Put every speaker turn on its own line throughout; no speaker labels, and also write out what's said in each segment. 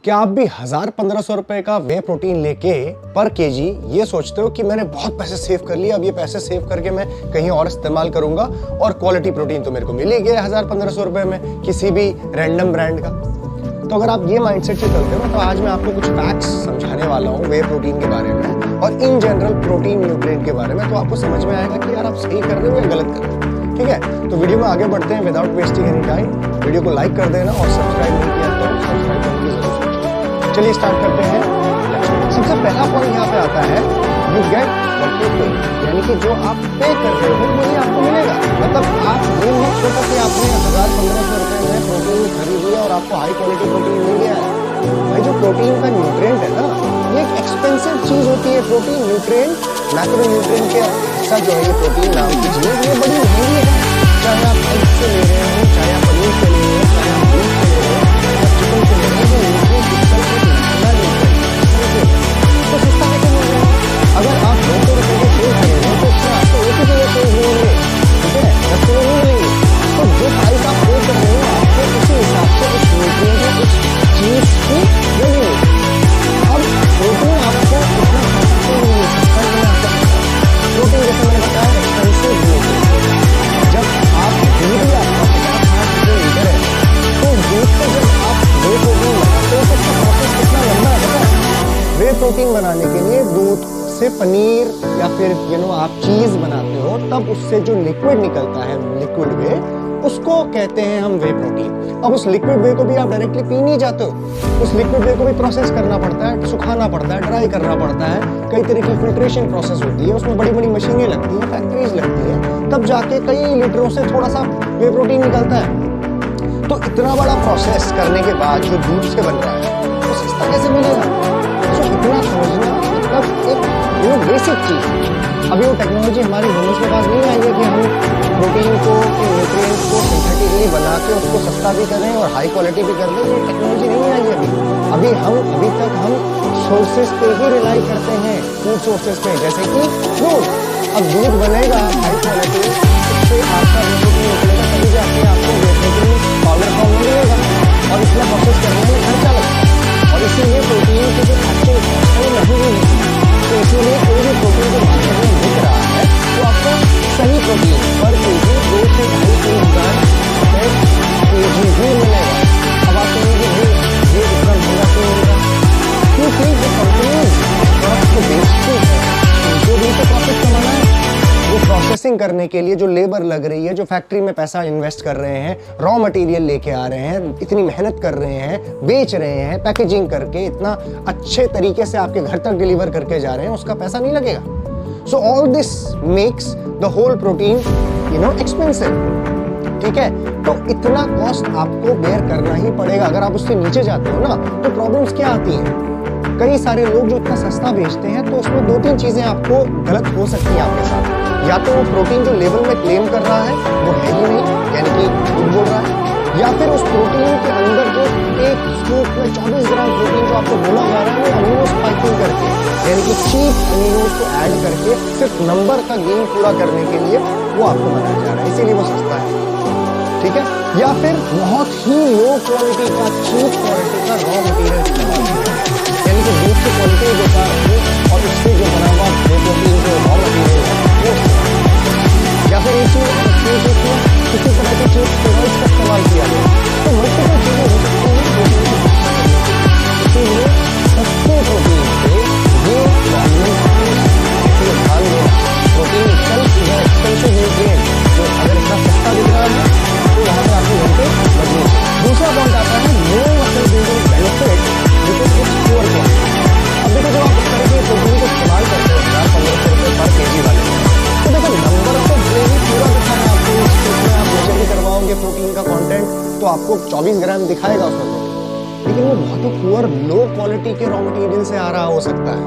क्या आप भी 1000-1500 रुपए का वे प्रोटीन लेके पर केजी ये सोचते हो कि मैंने बहुत पैसे सेव कर लिए, अब ये पैसे सेव करके मैं कहीं और इस्तेमाल करूंगा और क्वालिटी प्रोटीन तो मेरे को मिल ही गया 1000-1500 रुपए में किसी भी रैंडम ब्रांड का। तो अगर आप ये माइंडसेट से चलते हो तो आज मैं आपको कुछ फैक्ट्स समझाने वाला हूँ वे प्रोटीन के बारे में और इन जनरल प्रोटीन न्यूट्रिएंट के बारे में, तो आपको समझ में आएगा कि यार आप सही कर रहे हो या गलत कर रहे हो। ठीक है, तो वीडियो में आगे बढ़ते हैं without wasting any time. Video को लाइक कर देना और सब्सक्राइब नहीं किया तो सब्सक्राइब करने की जरूर सोचें। चलिए स्टार्ट करते हैं। सबसे पहला पॉइंट यहाँ पे आता है यू गेट व्हाट यू पे, यानी कि जो आप पे कर रहे हो वही आपको मिलेगा। मतलब आप ये मत सोचो कि आपने 1000-1500 रुपए में प्रोटीन खरीद लिया और आपको हाई क्वालिटी प्रोटीन मिल गया है। भाई जो प्रोटीन का न्यूट्रिएंट है ना, ये एक एक्सपेंसिव चीज होती है। प्रोटीन न्यूट्रिएंट, मैक्रो न्यूट्रिएंट के हिस्सा जो है ये प्रोटीन नाम की चीज, ये बड़ी महंगी है। चाहे आप एग से ले रहे हो, चाहे आप पनीर से ले रहे हो, चाहे आप दूध से ले रहे हो, चिकन से ले रहे हो, तो सस्ता है क्यों मिल रहा है? अगर आप 200 रुपए के सेव करेंगे तो उसमें आपको एक ही जगह सेव मिलेंगे, ठीक है, 10 किलो नहीं मिलेंगे। तो जो प्राइस आप पे कर रहे हो आपको उसी हिसाब से उस न्यूट्रिएंट उस चीज की वैल्यू। अब प्रोटीन आपको इतना सस्ता नहीं आ सकता। प्रोटीन जैसे मैंने बताया एक्सपेंसिव न्यूट्रिएंट। जब आप दूध भी आपका 50-60 रुपए लीटर है तो दूध को जब आप वे प्रोटीन बनाते हो तो उसका प्रोसेस कितना लंबा है पता है? वे प्रोटीन बनाने के लिए दूध से पनीर या फिर आप चीज बनाते हो, तब उससे जो लिक्विड निकलता है, लिक्विड वे, उसको कहते हैं हम वे प्रोटीन। अब उस लिक्विड वे को भी आप डायरेक्टली पी नहीं जाते हो, उस लिक्विड वे को भी प्रोसेस करना पड़ता है, सुखाना पड़ता है, ड्राई करना पड़ता है, कई तरह की फिल्ट्रेशन प्रोसेस होती है, उसमें बड़ी बड़ी मशीनें लगती हैं, फैक्ट्रीज लगती हैं, तब जाके कई लीटरों से थोड़ा सा वे प्रोटीन निकलता है। तो इतना बड़ा प्रोसेस करने के बाद जो दूध से बन रहा है वो सस्ता कैसे मिलेगा? तो इतना समझना मतलब एक बेसिक चीज। अभी वो टेक्नोलॉजी हमारे ह्यूमंस के पास नहीं आई है कि हम प्रोटीन को, न्यूट्रिएंट्स को सिंथेटिकली बना के उसको सस्ता भी करें और हाई क्वालिटी भी कर दें। ये टेक्नोलॉजी नहीं आई है अभी तक हम सोर्सेज पे ही रिलाई करते हैं, फूड सोर्सेज पे, जैसे कि दूध। अब दूध बनेगा हाई क्वालिटी, उससे आपका प्रोटीन निकलेगा, तभी जाके आपको प्रोटीन पाउडर फॉर्म में मिलेगा और इसमें प्रोसेस करने में खर्चा लगता है। और इसीलिए प्रोटीन की जो एक्चुअल कॉस्ट है वो नहीं है। तो इसीलिए कोई भी प्रोटीन जो मार्केट में बिक रहा है तो आपको सही प्रोटीन पर केजी 2 से 2.5 केजी ही मिलेगा। अब आप कहेंगे ये इतना महंगा क्यों मिलेगा? क्योंकि जो कंपनीज प्रोडक्ट को बेचती है उनको भी तो प्रॉफिट कमाना है। वो प्रोसेसिंग करने के लिए जो लेबर लग रही है, जो फैक्ट्री में पैसा इन्वेस्ट कर रहे हैं, रॉ मटेरियल लेके आ रहे हैं, इतनी मेहनत कर रहे हैं, बेच रहे हैं, पैकेजिंग करके इतना अच्छे तरीके से आपके घर तक डिलीवर करके जा रहे हैं, उसका पैसा नहीं लगेगा। So all this makes the whole protein expensive. ठीक है, तो इतना कॉस्ट आपको बेयर करना ही पड़ेगा। अगर आप उससे नीचे जाते हो ना तो प्रॉब्लम्स क्या आती हैं? कई सारे लोग जो इतना सस्ता बेचते हैं तो उसमें 2-3 चीजें आपको गलत हो सकती हैं आपके साथ। या तो वो प्रोटीन जो लेवल में क्लेम कर रहा है वो है ही नहीं, यानी कि झूठ बोल रहा है, या फिर उस प्रोटीन के अंदर जो एक स्कूप में 24 ग्राम प्रोटीन जो आपको बोला जा रहा है वो अमीनो स्पाइकिंग करके, यानी कि चीप अमीनोज को ऐड करके सिर्फ नंबर का गेन पूरा करने के लिए वो आपको बनाया जा रहा है, इसीलिए वो सस्ता है। ठीक है, या फिर बहुत ही लो क्वालिटी का, चीप क्वालिटी का रॉ मटेरियल इस्तेमाल किया, यानी कि दूध की क्वालिटी बेकार है और उससे जो बना हुआ प्रोटीन जो रॉ मटेरियल है वो, या फिर किसी तरह के चीज स्टेरॉइड्स का इस्तेमाल किया गया। तो मल्टीपल चीजें हो सकती हैं, इसीलिए सस्ते प्रोटीन से ये प्रॉब्लम ध्यान देना। प्रोटीन एक्सपेंसिव न्यूट्रिएंट जो अगर इतना सस्ता दिख रहा है तो वहाँ पर आपको घंटे बदलने। दूसरा पॉइंट आता है no muscle building benefit because it's poor quality. अब देखो जब आप इस तरह के प्रोटीन को इस्तेमाल करते हो 1000-1500 रुपए पर केजी वाले, तो देखो नंबर तो भले ही पूरा दिखाना आपको, इसमें आप मेजर भी करवाओगे प्रोटीन का कंटेंट तो आपको 24 ग्राम दिखाएगा उसमें प्रोटीन, लेकिन वो बहुत ही पुअर लो क्वालिटी के रॉ मटेरियल से आ रहा हो सकता है।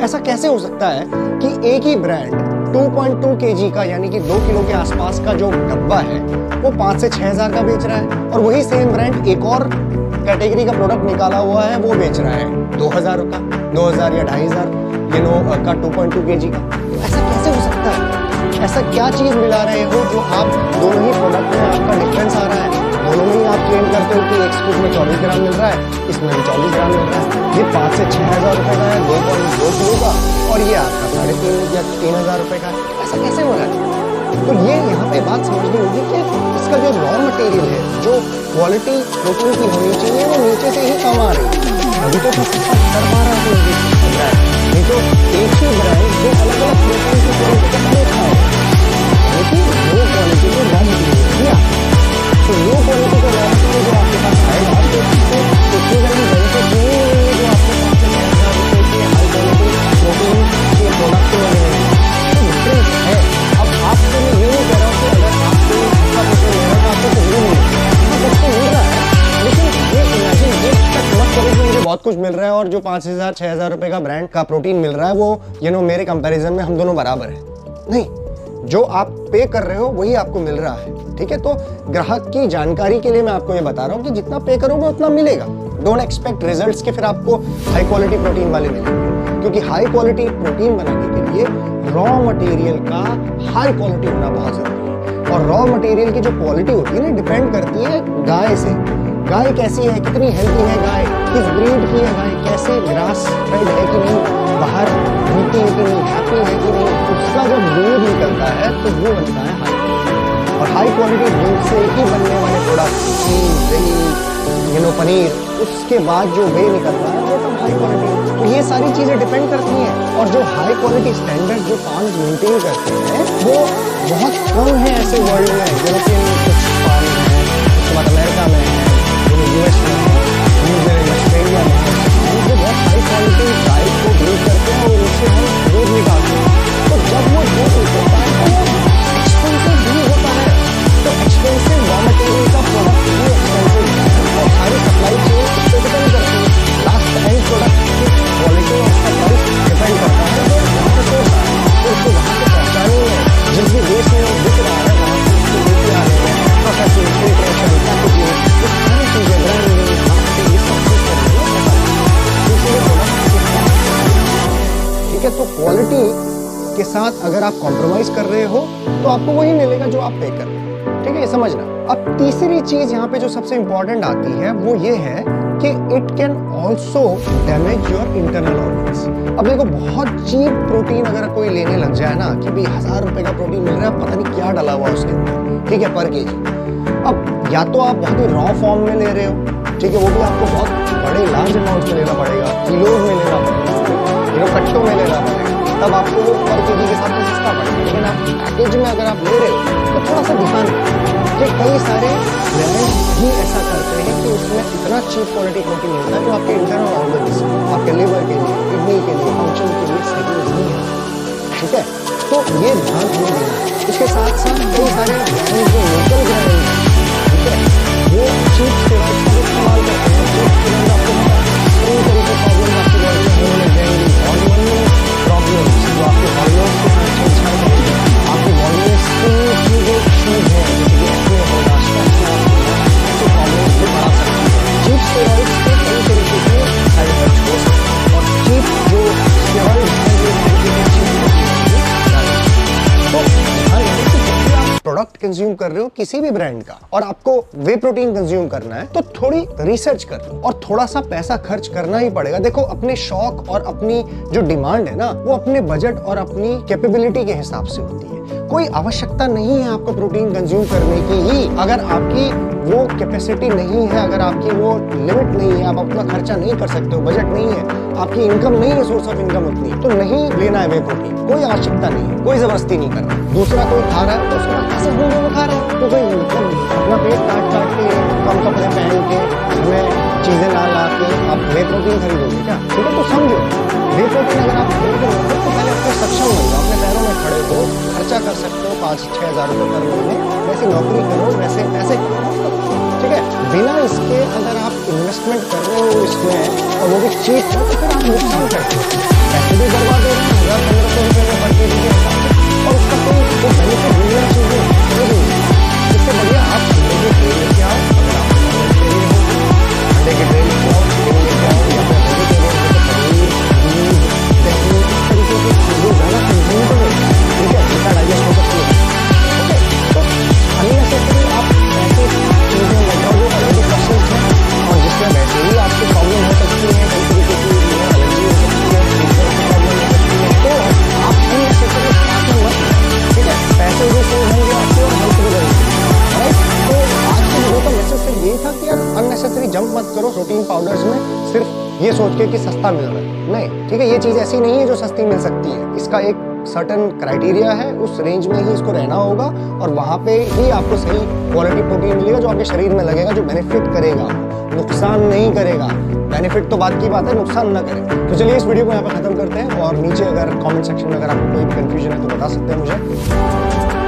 ऐसा कैसे हो सकता है कि एक ही ब्रांड 2.2 केजी का, यानी कि 2 किलो के आसपास का जो डब्बा है वो 5 से 6 हजार का बेच रहा है, और वही सेम ब्रांड एक और कैटेगरी का प्रोडक्ट निकाला हुआ है वो बेच रहा है 2000 का, 2000 या 2500 का 2.2 केजी का। ऐसा कैसे हो सकता है? ऐसा क्या चीज मिला रहे हो जो आप दोनों ही प्रोडक्ट में आपका डिफरेंस आ रहा है? दोनों में ही आप क्लेम करते हो कि एक स्कूप में 24 ग्राम मिल रहा है, इसमें भी 24 ग्राम मिल रहा है। ये 5 से 6 हज़ार रुपए का है, 2.2 किलो का, और ये आपका 3.5 या 3 हज़ार रुपए का है। ऐसा कैसे हो रहा है? तो ये यहाँ पे बात समझनी होगी कि इसका जो रॉ मटेरियल है, जो क्वालिटी प्रोटीन की होनी चाहिए, वो नीचे से ही कम आ रही है। अभी तो सब कर पा रहा है नहीं तो एक ही ब्रांड जो अलग अलग प्रोटीन की क्वालिटी का देखा है, लेकिन लो क्वालिटी को रॉ मटेरियल दिया। तो लो क्वालिटी का रॉ मटेरियल जो आपके पास आएगा तो इससे इक्विवेलेंट बेनिफिट नहीं मिलेंगे जो आपको 5,000 रुपए की हाई क्वालिटी प्रोटीन के प्रोडक्ट को मिलेंगे। तो डिफरेंस है। अब आपसे मैं ये नहीं कह रहा हूँ कि अगर आपको अच्छा प्रोटीन लेना तो आपको कुछ भी नहीं मिलेगा, कुछ तो मिल रहा है, लेकिन ये इमेजिन ये एक्सपेक्ट मत करो कि मुझे बहुत कुछ मिल रहा है और जो 5,000 6,000 रुपए का ब्रांड का प्रोटीन मिल रहा है वो मेरे कंपैरिजन में हम दोनों बराबर है। नहीं, जो आप पे कर रहे हो वही आपको मिल रहा है। ठीक है, तो ग्राहक की जानकारी के लिए मैं आपको ये बता रहा हूँ कि जितना पे करोगे उतना मिलेगा। डोंट एक्सपेक्ट रिजल्ट्स के फिर आपको हाई क्वालिटी प्रोटीन वाले मिलेंगे, क्योंकि हाई क्वालिटी प्रोटीन बनाने के लिए रॉ मटेरियल का हाई क्वालिटी होना बहुत जरूरी है। और रॉ मटेरियल की जो क्वालिटी होती है ना, डिपेंड करती है गाय से। गाय कैसी है, कितनी हेल्दी है गाय, किस ब्रीड की है गाय, कैसे ग्रास फेड है कि नहीं, बाहर मीठी है कि नहीं, हैप्पी है कि नहीं, उसका जब दूध निकलता है तो वो बनता है हाई क्वालिटी। और हाई क्वालिटी दूध से ही बनने वाले प्रोडक्ट, चीज, दही, पनीर, उसके बाद जो वे निकलता है वो सब हाई क्वालिटी है। तो ये सारी चीजें डिपेंड करती हैं। और जो हाई क्वालिटी स्टैंडर्ड जो फार्म्स मेंटेन करते हैं वो बहुत कम है ऐसे वर्ल्ड में। यूरोपियन कुछ फार्म है, उसके बाद अमेरिका में है, यूएस में है, न्यूजीलैंड, ऑस्ट्रेलिया में है, उनसे बहुत हाई क्वालिटी गाय को ब्रीड करते हैं और उससे हम दूध निकालते हैं। तो जब वो दूध निकलता है तो वो एक्सपेंसिव भी होता है। तो एक्सपेंसिव रॉ मटेरियल का प्रोडक्ट भी एक्सपेंसिव है और सारी सप्लाई चेन उस पर डिपेंड करती है। लास्ट एंड प्रोडक्ट की क्वालिटी और उसका प्राइस डिपेंड करता है। तो वहाँ से सोर्स आ रहा है तो उसको वहाँ से पहुँचाने में जिस भी देश में वो बिक रहा है वहाँ से उसको लेके आ रहे हैं, प्रोसेसिंग, फिल्ट्रेशन, पैकेजिंग, ये सारी चीजें, ब्रांडिंग, मार्केटिंग, ये सब कुछ ठीक है। तो क्वालिटी के साथ अगर आप कॉम्प्रोमाइज कर रहे हो तो आपको वही मिलेगा जो आप पे कर रहे हो। ठीक है, ये समझना। अब तीसरी चीज यहाँ पे जो सबसे इंपॉर्टेंट आती है वो ये है कि it can also damage your internal organs. अब देखो, बहुत चीप प्रोटीन अगर कोई लेने लग जाए ना कि भाई 1,000 रुपए का प्रोटीन मिल रहा है, पता नहीं क्या डाला हुआ उसके अंदर, ठीक है, पर केजी। अब या तो आप बहुत ही रॉ फॉर्म में ले रहे हो, ठीक है, वो भी आपको बहुत बड़े लार्ज अमाउंट में लेना पड़ेगा, किलोज में लेना पड़ेगा, कट्टों में लेना पड़ेगा, तब आपको वो पर केजी के साथ में सस्ता पड़ेगा। लेकिन आप पैकेज में अगर आप ले रहे हो तो थोड़ा सा ध्यान कि कई सारे ब्रांड्स भी ऐसा करते हैं कि उसमें इतना चीप क्वालिटी प्रोटीन होता है जो आपके इंटरनल ऑर्गन्स, आपके लिवर के लिए, किडनी के लिए, फंक्शन के लिए सही नहीं है। ठीक है, तो ये ध्यान हमें देना है। इसके साथ साथ कई सारे ब्रांड जो लोकल ब्रांड हैं, ठीक है, वो चीप स्टेरॉइड्स का इस्तेमाल करते हैं। चीप स्टेरॉइड आपको पता है कई तरीके प्रॉब्लम आपकी बॉडी में होने लग जाएंगी। हार्मोन में प्रॉब्लम्स जो आपके हार्मोन्स के साथ छेड़छाड़ करेंगे, आपकी बॉडी में स्किन की जो इश्यूज हैं जैसे कि एक्ने होगा, स्ट्रेस होगा, ऐसे प्रॉब्लम्स भी बढ़ा सकते हैं। चीप स्टेरॉइड्स के कई तरीके के साइड इफेक्ट्स हो सकते हैं और चीप जो स्टेरॉइड्स हैं वो प्रोडक्ट कंज्यूम कर रहे हो किसी भी ब्रांड का और आपको वे प्रोटीन कंज्यूम करना है तो थोड़ी रिसर्च कर लो और थोड़ा सा पैसा खर्च करना ही पड़ेगा। देखो, अपने शौक और अपनी जो डिमांड है ना, वो अपने बजट और अपनी कैपेबिलिटी के हिसाब से होती है। कोई आवश्यकता नहीं है आपको प्रोटीन कंज्यूम करने की ही। अगर आपकी वो कैपेसिटी नहीं है, अगर आपकी वो लिमिट नहीं है, आप अपना खर्चा नहीं कर सकते हो, बजट नहीं है, आपकी इनकम नहीं है, सोर्स ऑफ इनकम उतनी, तो नहीं लेना है वे प्रोटीन। कोई आवश्यकता नहीं है, कोई जबरदस्ती नहीं करना। दूसरा कोई खा रहा है तो उसका ऐसे घूम खा रहा है तो कोई अपना पेट काट के कम कपड़े पहन के हमें चीजें ला ला के आप वे प्रोटीन खरीदोगे क्या? ठीक है, तो समझो, वे प्रोटीन अगर आप खरीदोगे तो पहले आपको सक्षम बन जाओ, अपने पैरों में खड़े हो, खर्चा कर सकते हो 5-6 हज़ार रुपये पर महीने, वैसे नौकरी करो, वैसे पैसे करो। ठीक है, बिना इसके अगर आप इन्वेस्टमेंट कर रहे हो इसमें और वो भी चीप हो तो फिर आप नुकसान करते हो, पैसे भी बर्बाद हो रहे हैं 1,000-1,500 रुपये में पर केजी के हिसाब से, और उसका कोई बेनिफिट मिलना चाहिए। इससे बढ़िया आप अंडे के ट्रे लेके आओ, अगर आप अंडे के ट्रे लेके आओ, चिकन लेके आओ, या फिर वेजिटेरियन जैसे पनीर, दूध, दही, इस तरीके की चीज़ें ज़्यादा कंज्यूम करो। ठीक है, जितना डाइजेस्ट हो सकती है। ओके, तो अननेसेसरी आप ऐसे चीज़ें अननेसेसरी जंप मत करो प्रोटीन पाउडर्स में सिर्फ ये सोच के कि सस्ता मिल रहा है। नहीं, ठीक है, ये चीज़ ऐसी नहीं है जो सस्ती मिल सकती है। इसका एक सर्टन क्राइटेरिया है, उस रेंज में ही इसको रहना होगा और वहाँ पे ही आपको सही क्वालिटी प्रोटीन मिलेगा जो आपके शरीर में लगेगा, जो बेनिफिट करेगा, नुकसान नहीं करेगा। बेनिफिट तो बात की बात है, नुकसान ना करे। तो चलिए इस वीडियो को यहाँ पे खत्म करते हैं और नीचे अगर कमेंट सेक्शन में अगर आपको कोई कंफ्यूजन है तो बता सकते हैं मुझे।